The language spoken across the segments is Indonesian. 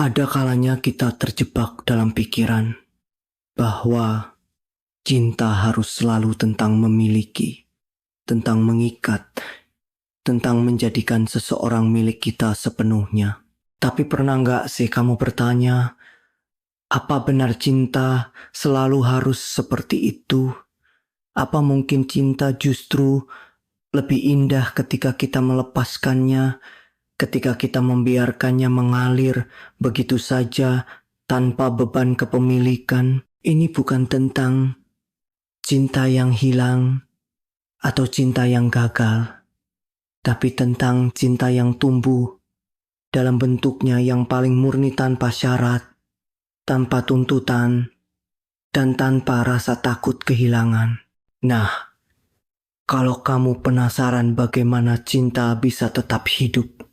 Ada kalanya kita terjebak dalam pikiran bahwa cinta harus selalu tentang memiliki, tentang mengikat, tentang menjadikan seseorang milik kita sepenuhnya. Tapi pernah nggak sih kamu bertanya, apa benar cinta selalu harus seperti itu? Apa mungkin cinta justru lebih indah ketika kita melepaskannya, ketika kita membiarkannya mengalir begitu saja tanpa beban kepemilikan? Ini bukan tentang cinta yang hilang atau cinta yang gagal, tapi tentang cinta yang tumbuh dalam bentuknya yang paling murni tanpa syarat, tanpa tuntutan, dan tanpa rasa takut kehilangan. Nah, kalau kamu penasaran bagaimana cinta bisa tetap hidup,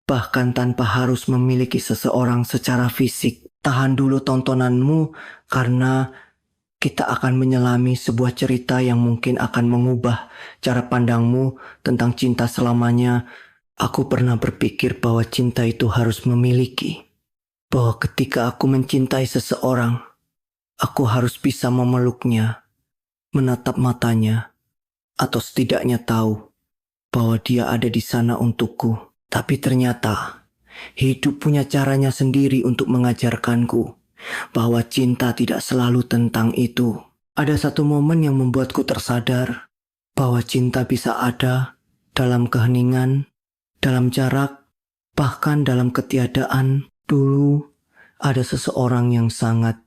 bahkan tanpa harus memiliki seseorang secara fisik, tahan dulu tontonanmu karena kita akan menyelami sebuah cerita yang mungkin akan mengubah cara pandangmu tentang cinta selamanya. Aku pernah berpikir bahwa cinta itu harus memiliki. Bahwa ketika aku mencintai seseorang, aku harus bisa memeluknya, menatap matanya, atau setidaknya tahu bahwa dia ada di sana untukku. Tapi ternyata, hidup punya caranya sendiri untuk mengajarkanku bahwa cinta tidak selalu tentang itu. Ada satu momen yang membuatku tersadar bahwa cinta bisa ada dalam keheningan, dalam jarak, bahkan dalam ketiadaan. Dulu ada seseorang yang sangat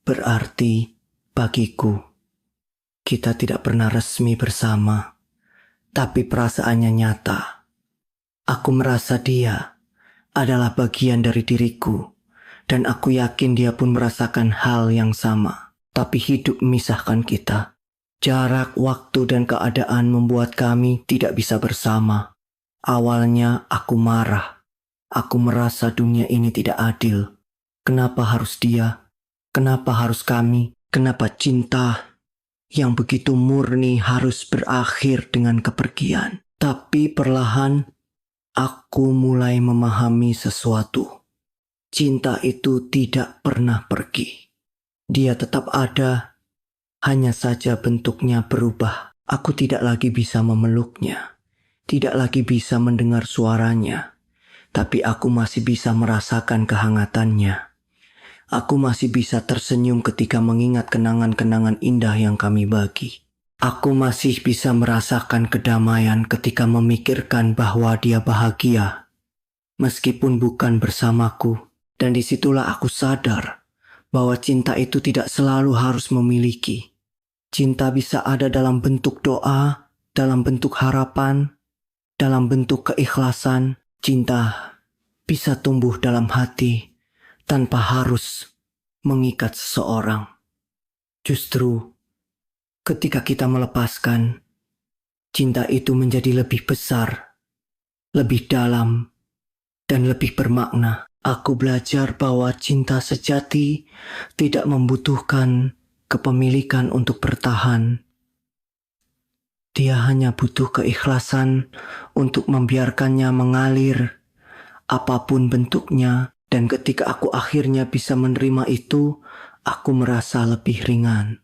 berarti bagiku. Kita tidak pernah resmi bersama, tapi perasaannya nyata. Aku merasa dia adalah bagian dari diriku, dan aku yakin dia pun merasakan hal yang sama. Tapi hidup memisahkan kita. Jarak, waktu, dan keadaan membuat kami tidak bisa bersama. Awalnya aku marah. Aku merasa dunia ini tidak adil. Kenapa harus dia? Kenapa harus kami? Kenapa cinta yang begitu murni harus berakhir dengan kepergian? Tapi perlahan aku mulai memahami sesuatu. Cinta itu tidak pernah pergi. Dia tetap ada, hanya saja bentuknya berubah. Aku tidak lagi bisa memeluknya, tidak lagi bisa mendengar suaranya, tapi aku masih bisa merasakan kehangatannya. Aku masih bisa tersenyum ketika mengingat kenangan-kenangan indah yang kami bagi. Aku masih bisa merasakan kedamaian ketika memikirkan bahwa dia bahagia, meskipun bukan bersamaku. Dan disitulah aku sadar bahwa cinta itu tidak selalu harus memiliki. Cinta bisa ada dalam bentuk doa, dalam bentuk harapan, dalam bentuk keikhlasan. Cinta bisa tumbuh dalam hati tanpa harus mengikat seseorang. Justru ketika kita melepaskan, cinta itu menjadi lebih besar, lebih dalam, dan lebih bermakna. Aku belajar bahwa cinta sejati tidak membutuhkan kepemilikan untuk bertahan. Dia hanya butuh keikhlasan untuk membiarkannya mengalir, apapun bentuknya. Dan ketika aku akhirnya bisa menerima itu, aku merasa lebih ringan.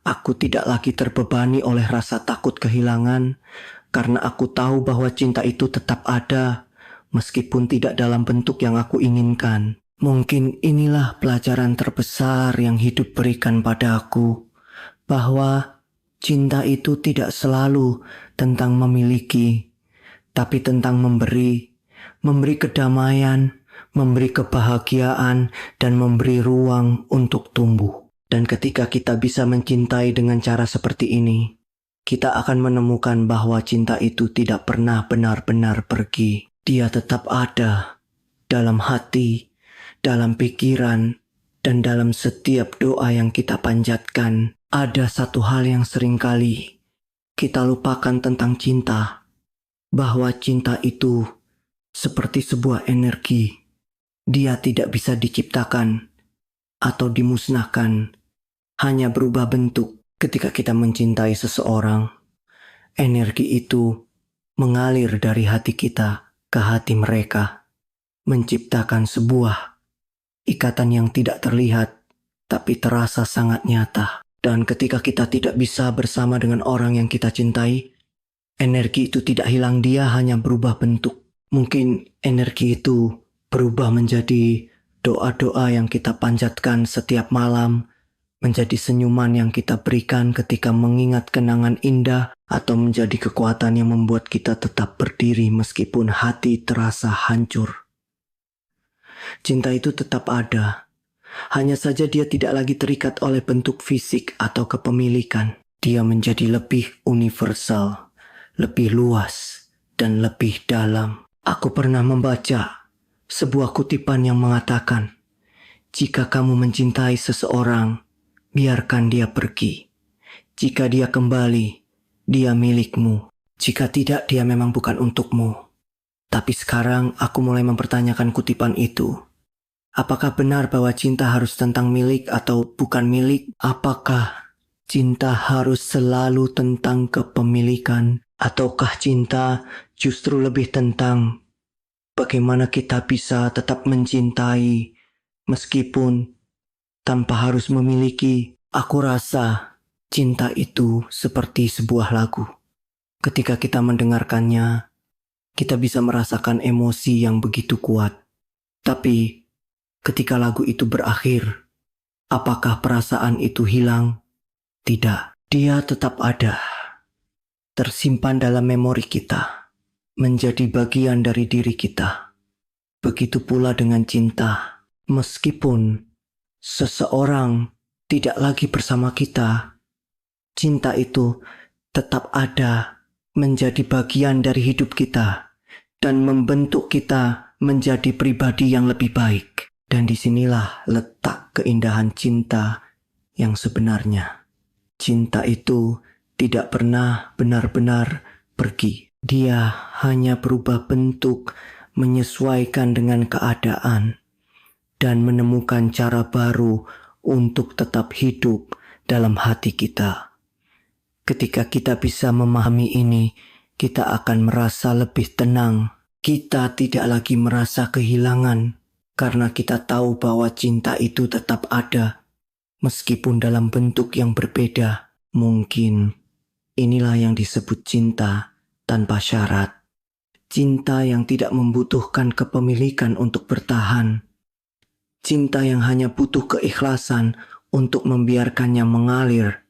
Aku tidak lagi terbebani oleh rasa takut kehilangan, karena aku tahu bahwa cinta itu tetap ada, meskipun tidak dalam bentuk yang aku inginkan. Mungkin inilah pelajaran terbesar yang hidup berikan padaku, bahwa cinta itu tidak selalu tentang memiliki, tapi tentang memberi kedamaian, memberi kebahagiaan, dan memberi ruang untuk tumbuh. Dan ketika kita bisa mencintai dengan cara seperti ini, kita akan menemukan bahwa cinta itu tidak pernah benar-benar pergi. Dia tetap ada dalam hati, dalam pikiran, dan dalam setiap doa yang kita panjatkan. Ada satu hal yang seringkali kita lupakan tentang cinta, bahwa cinta itu seperti sebuah energi. Dia tidak bisa diciptakan atau dimusnahkan, hanya berubah bentuk. Ketika kita mencintai seseorang, energi itu mengalir dari hati kita ke hati mereka, menciptakan sebuah ikatan yang tidak terlihat, tapi terasa sangat nyata. Dan ketika kita tidak bisa bersama dengan orang yang kita cintai, energi itu tidak hilang, dia hanya berubah bentuk. Mungkin energi itu berubah menjadi doa-doa yang kita panjatkan setiap malam, menjadi senyuman yang kita berikan ketika mengingat kenangan indah, atau menjadi kekuatan yang membuat kita tetap berdiri meskipun hati terasa hancur. Cinta itu tetap ada. Hanya saja dia tidak lagi terikat oleh bentuk fisik atau kepemilikan. Dia menjadi lebih universal, lebih luas, dan lebih dalam. Aku pernah membaca sebuah kutipan yang mengatakan, "Jika kamu mencintai seseorang, biarkan dia pergi. Jika dia kembali, dia milikmu. Jika tidak, dia memang bukan untukmu." Tapi sekarang aku mulai mempertanyakan kutipan itu. Apakah benar bahwa cinta harus tentang milik atau bukan milik? Apakah cinta harus selalu tentang kepemilikan? Ataukah cinta justru lebih tentang bagaimana kita bisa tetap mencintai meskipun tanpa harus memiliki? Aku rasa cinta itu seperti sebuah lagu. Ketika kita mendengarkannya, kita bisa merasakan emosi yang begitu kuat. Tapi ketika lagu itu berakhir, apakah perasaan itu hilang? Tidak, dia tetap ada, tersimpan dalam memori kita, menjadi bagian dari diri kita. Begitu pula dengan cinta. Meskipun seseorang tidak lagi bersama kita, cinta itu tetap ada, menjadi bagian dari hidup kita, dan membentuk kita menjadi pribadi yang lebih baik. Dan disinilah letak keindahan cinta yang sebenarnya. Cinta itu tidak pernah benar-benar pergi. Dia hanya berubah bentuk, menyesuaikan dengan keadaan, dan menemukan cara baru untuk tetap hidup dalam hati kita. Ketika kita bisa memahami ini, kita akan merasa lebih tenang. Kita tidak lagi merasa kehilangan, karena kita tahu bahwa cinta itu tetap ada, meskipun dalam bentuk yang berbeda. Mungkin inilah yang disebut cinta tanpa syarat. Cinta yang tidak membutuhkan kepemilikan untuk bertahan. Cinta yang hanya butuh keikhlasan untuk membiarkannya mengalir,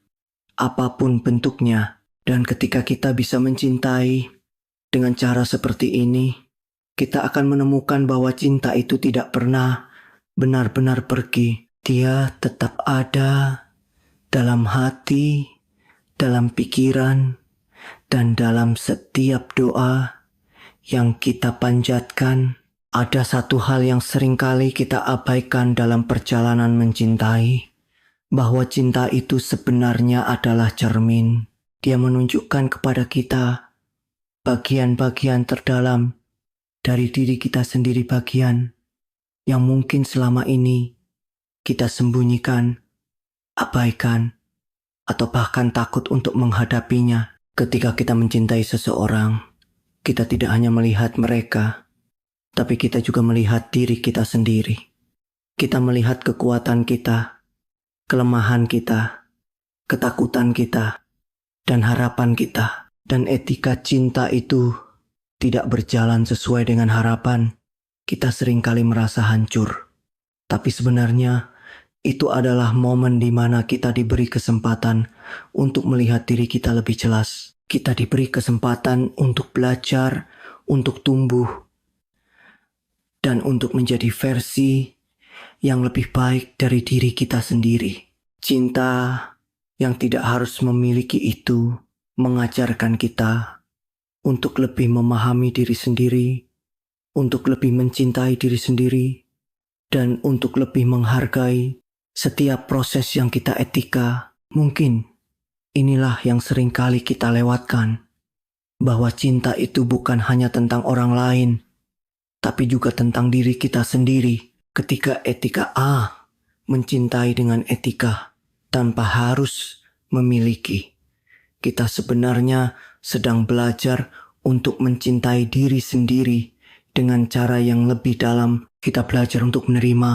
apapun bentuknya. Dan ketika kita bisa mencintai dengan cara seperti ini, kita akan menemukan bahwa cinta itu tidak pernah benar-benar pergi. Dia tetap ada dalam hati, dalam pikiran, dan dalam setiap doa yang kita panjatkan. Ada satu hal yang seringkali kita abaikan dalam perjalanan mencintai, bahwa cinta itu sebenarnya adalah cermin. Dia menunjukkan kepada kita bagian-bagian terdalam dari diri kita sendiri, bagian yang mungkin selama ini kita sembunyikan, abaikan, atau bahkan takut untuk menghadapinya. Ketika kita mencintai seseorang, kita tidak hanya melihat mereka, tapi kita juga melihat diri kita sendiri. Kita melihat kekuatan kita, kelemahan kita, ketakutan kita, dan harapan kita. Dan etika cinta itu tidak berjalan sesuai dengan harapan. Kita seringkali merasa hancur. Tapi sebenarnya itu adalah momen di mana kita diberi kesempatan untuk melihat diri kita lebih jelas. Kita diberi kesempatan untuk belajar, untuk tumbuh, dan untuk menjadi versi yang lebih baik dari diri kita sendiri. Cinta yang tidak harus memiliki itu mengajarkan kita untuk lebih memahami diri sendiri, untuk lebih mencintai diri sendiri, dan untuk lebih menghargai setiap proses yang kita etika. Mungkin inilah yang sering kali kita lewatkan, bahwa cinta itu bukan hanya tentang orang lain, tapi juga tentang diri kita sendiri. Ketika etika A mencintai dengan etika tanpa harus memiliki, kita sebenarnya sedang belajar untuk mencintai diri sendiri dengan cara yang lebih dalam. Kita belajar untuk menerima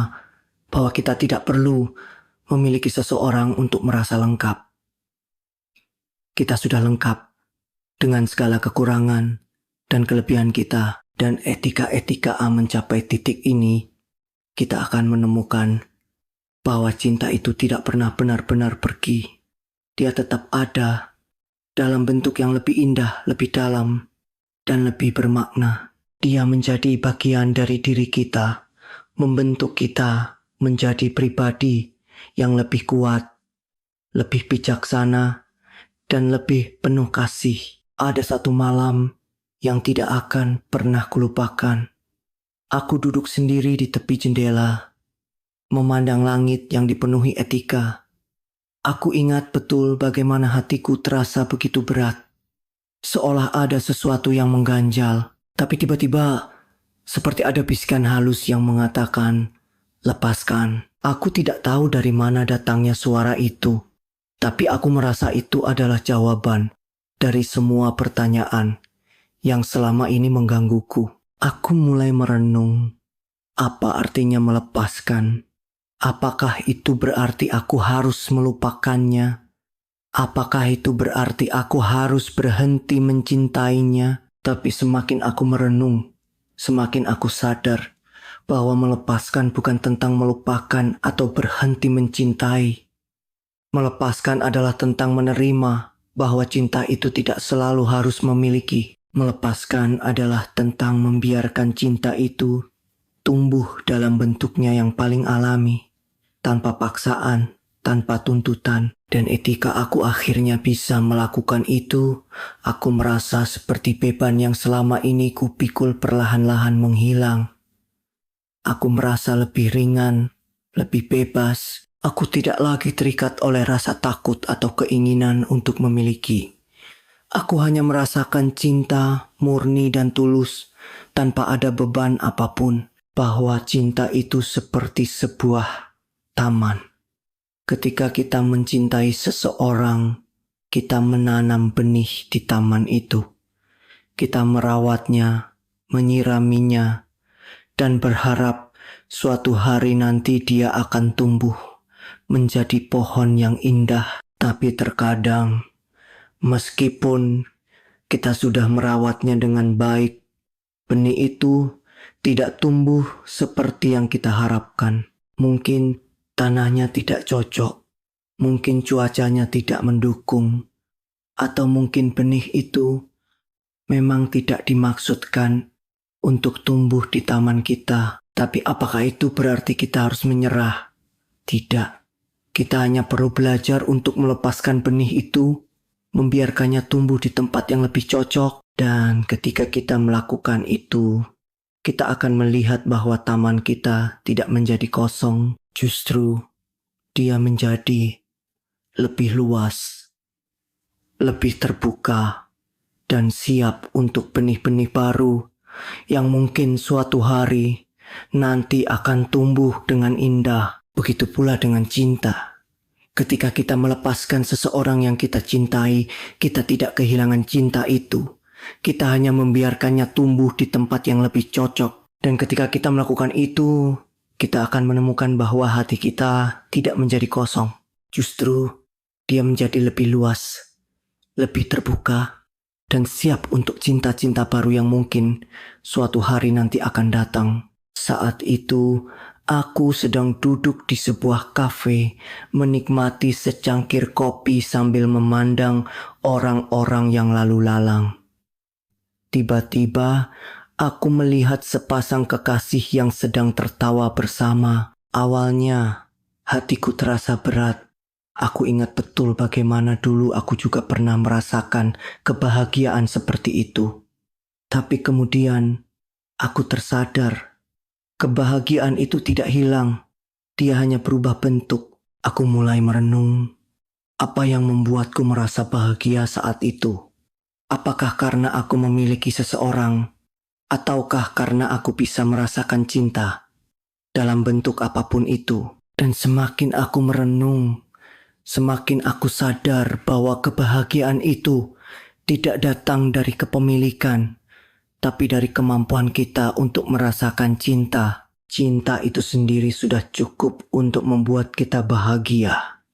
bahwa kita tidak perlu memiliki seseorang untuk merasa lengkap. Kita sudah lengkap dengan segala kekurangan dan kelebihan kita, dan etika-etika mencapai titik ini, kita akan menemukan bahwa cinta itu tidak pernah benar-benar pergi. Dia tetap ada dalam bentuk yang lebih indah, lebih dalam, dan lebih bermakna. Dia menjadi bagian dari diri kita, membentuk kita menjadi pribadi yang lebih kuat, lebih bijaksana, dan lebih penuh kasih. Ada satu malam yang tidak akan pernah kulupakan. Aku duduk sendiri di tepi jendela, memandang langit yang dipenuhi etika. Aku ingat betul bagaimana hatiku terasa begitu berat, seolah ada sesuatu yang mengganjal. Tapi tiba-tiba, seperti ada bisikan halus yang mengatakan, "Lepaskan." Aku tidak tahu dari mana datangnya suara itu, tapi aku merasa itu adalah jawaban dari semua pertanyaan yang selama ini menggangguku. Aku mulai merenung, apa artinya melepaskan? Apakah itu berarti aku harus melupakannya? Apakah itu berarti aku harus berhenti mencintainya? Tapi semakin aku merenung, semakin aku sadar bahwa melepaskan bukan tentang melupakan atau berhenti mencintai. Melepaskan adalah tentang menerima bahwa cinta itu tidak selalu harus memiliki. Melepaskan adalah tentang membiarkan cinta itu tumbuh dalam bentuknya yang paling alami, tanpa paksaan, tanpa tuntutan. Dan etika aku akhirnya bisa melakukan itu, aku merasa seperti beban yang selama ini kupikul perlahan-lahan menghilang. Aku merasa lebih ringan, lebih bebas. Aku tidak lagi terikat oleh rasa takut atau keinginan untuk memiliki. Aku hanya merasakan cinta murni dan tulus tanpa ada beban apapun. Bahwa cinta itu seperti sebuah taman. Ketika kita mencintai seseorang, kita menanam benih di taman itu. Kita merawatnya, menyiraminya, dan berharap suatu hari nanti dia akan tumbuh menjadi pohon yang indah. Tapi terkadang, meskipun kita sudah merawatnya dengan baik, benih itu tidak tumbuh seperti yang kita harapkan. Mungkin tanahnya tidak cocok, mungkin cuacanya tidak mendukung, atau mungkin benih itu memang tidak dimaksudkan untuk tumbuh di taman kita. Tapi apakah itu berarti kita harus menyerah? Tidak. Kita hanya perlu belajar untuk melepaskan benih itu, membiarkannya tumbuh di tempat yang lebih cocok, dan ketika kita melakukan itu, kita akan melihat bahwa taman kita tidak menjadi kosong, justru dia menjadi lebih luas, lebih terbuka, dan siap untuk benih-benih baru yang mungkin suatu hari nanti akan tumbuh dengan indah. Begitu pula dengan cinta. Ketika kita melepaskan seseorang yang kita cintai, kita tidak kehilangan cinta itu. Kita hanya membiarkannya tumbuh di tempat yang lebih cocok. Dan ketika kita melakukan itu, kita akan menemukan bahwa hati kita tidak menjadi kosong. Justru, dia menjadi lebih luas, lebih terbuka, dan siap untuk cinta-cinta baru yang mungkin suatu hari nanti akan datang. Saat itu, aku sedang duduk di sebuah kafe, menikmati secangkir kopi sambil memandang orang-orang yang lalu lalang. Tiba-tiba, aku melihat sepasang kekasih yang sedang tertawa bersama. Awalnya, hatiku terasa berat. Aku ingat betul bagaimana dulu aku juga pernah merasakan kebahagiaan seperti itu. Tapi kemudian, aku tersadar. Kebahagiaan itu tidak hilang, dia hanya berubah bentuk. Aku mulai merenung, apa yang membuatku merasa bahagia saat itu? Apakah karena aku memiliki seseorang, ataukah karena aku bisa merasakan cinta dalam bentuk apapun itu? Dan semakin aku merenung, semakin aku sadar bahwa kebahagiaan itu tidak datang dari kepemilikan, tapi dari kemampuan kita untuk merasakan cinta. Cinta itu sendiri sudah cukup untuk membuat kita bahagia.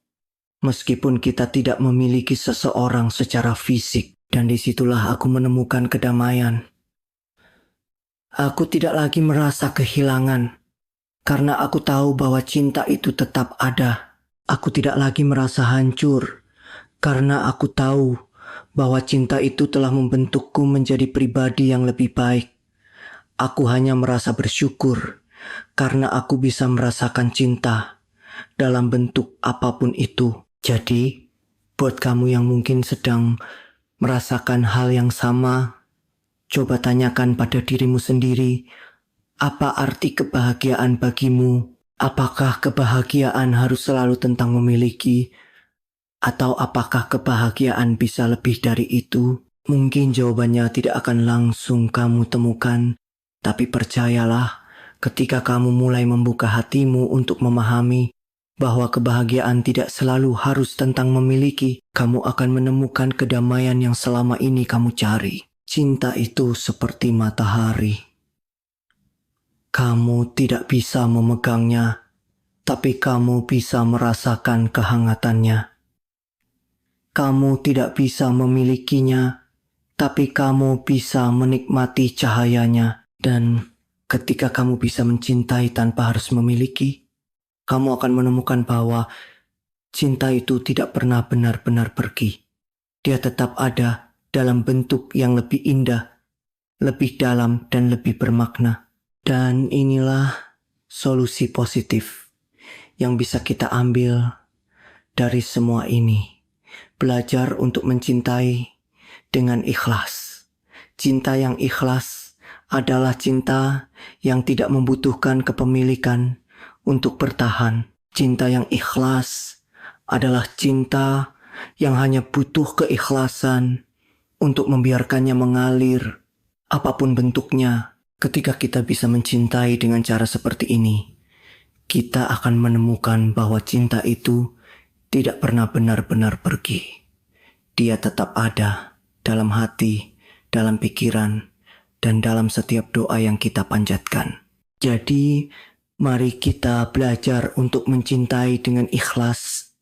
Meskipun kita tidak memiliki seseorang secara fisik. Dan disitulah aku menemukan kedamaian. Aku tidak lagi merasa kehilangan. Karena aku tahu bahwa cinta itu tetap ada. Aku tidak lagi merasa hancur. Karena aku tahu bahwa cinta itu telah membentukku menjadi pribadi yang lebih baik. Aku hanya merasa bersyukur karena aku bisa merasakan cinta dalam bentuk apapun itu. Jadi, buat kamu yang mungkin sedang merasakan hal yang sama, coba tanyakan pada dirimu sendiri, apa arti kebahagiaan bagimu? Apakah kebahagiaan harus selalu tentang memiliki? Atau apakah kebahagiaan bisa lebih dari itu? Mungkin jawabannya tidak akan langsung kamu temukan, tapi percayalah, ketika kamu mulai membuka hatimu untuk memahami bahwa kebahagiaan tidak selalu harus tentang memiliki, kamu akan menemukan kedamaian yang selama ini kamu cari. Cinta itu seperti matahari. Kamu tidak bisa memegangnya, tapi kamu bisa merasakan kehangatannya. Kamu tidak bisa memilikinya, tapi kamu bisa menikmati cahayanya. Dan ketika kamu bisa mencintai tanpa harus memiliki, kamu akan menemukan bahwa cinta itu tidak pernah benar-benar pergi. Dia tetap ada dalam bentuk yang lebih indah, lebih dalam dan lebih bermakna. Dan inilah solusi positif yang bisa kita ambil dari semua ini. Belajar untuk mencintai dengan ikhlas. Cinta yang ikhlas adalah cinta yang tidak membutuhkan kepemilikan untuk bertahan. Cinta yang ikhlas adalah cinta yang hanya butuh keikhlasan untuk membiarkannya mengalir, apapun bentuknya. Ketika kita bisa mencintai dengan cara seperti ini, kita akan menemukan bahwa cinta itu tidak pernah benar-benar pergi. Dia tetap ada dalam hati, dalam pikiran, dan dalam setiap doa yang kita panjatkan. Jadi, mari kita belajar untuk mencintai dengan ikhlas.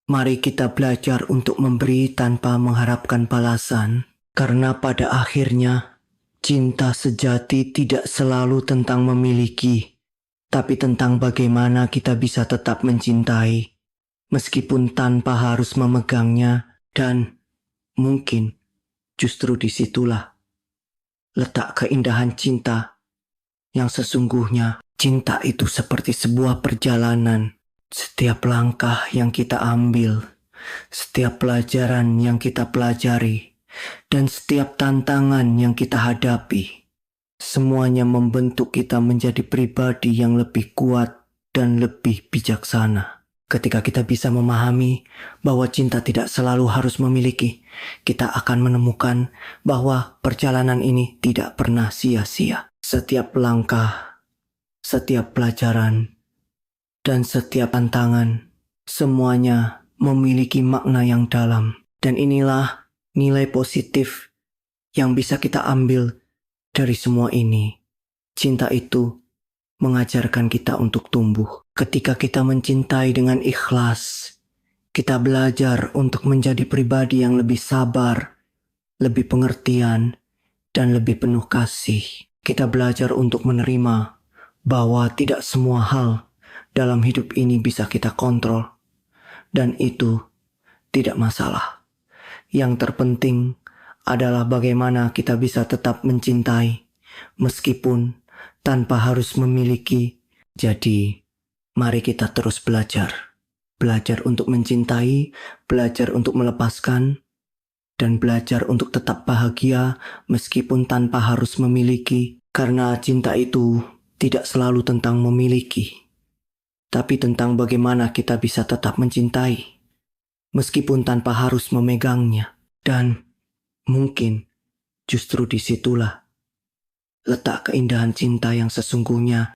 Mari kita belajar untuk memberi tanpa mengharapkan balasan. Karena pada akhirnya, cinta sejati tidak selalu tentang memiliki, tapi tentang bagaimana kita bisa tetap mencintai, meskipun tanpa harus memegangnya. Dan mungkin justru disitulah letak keindahan cinta yang sesungguhnya. Cinta itu seperti sebuah perjalanan. Setiap langkah yang kita ambil, setiap pelajaran yang kita pelajari, dan setiap tantangan yang kita hadapi, semuanya membentuk kita menjadi pribadi yang lebih kuat dan lebih bijaksana. Ketika kita bisa memahami bahwa cinta tidak selalu harus memiliki, kita akan menemukan bahwa perjalanan ini tidak pernah sia-sia. Setiap langkah, setiap pelajaran, dan setiap tantangan, semuanya memiliki makna yang dalam. Dan inilah nilai positif yang bisa kita ambil dari semua ini. Cinta itu mengajarkan kita untuk tumbuh. Ketika kita mencintai dengan ikhlas, kita belajar untuk menjadi pribadi yang lebih sabar, lebih pengertian, dan lebih penuh kasih. Kita belajar untuk menerima bahwa tidak semua hal dalam hidup ini bisa kita kontrol. Dan itu tidak masalah. Yang terpenting adalah bagaimana kita bisa tetap mencintai, meskipun tanpa harus memiliki. Jadi, mari kita terus belajar. Belajar untuk mencintai, belajar untuk melepaskan, dan belajar untuk tetap bahagia meskipun tanpa harus memiliki. Karena cinta itu tidak selalu tentang memiliki, tapi tentang bagaimana kita bisa tetap mencintai, meskipun tanpa harus memegangnya. Dan mungkin justru disitulah letak keindahan cinta yang sesungguhnya.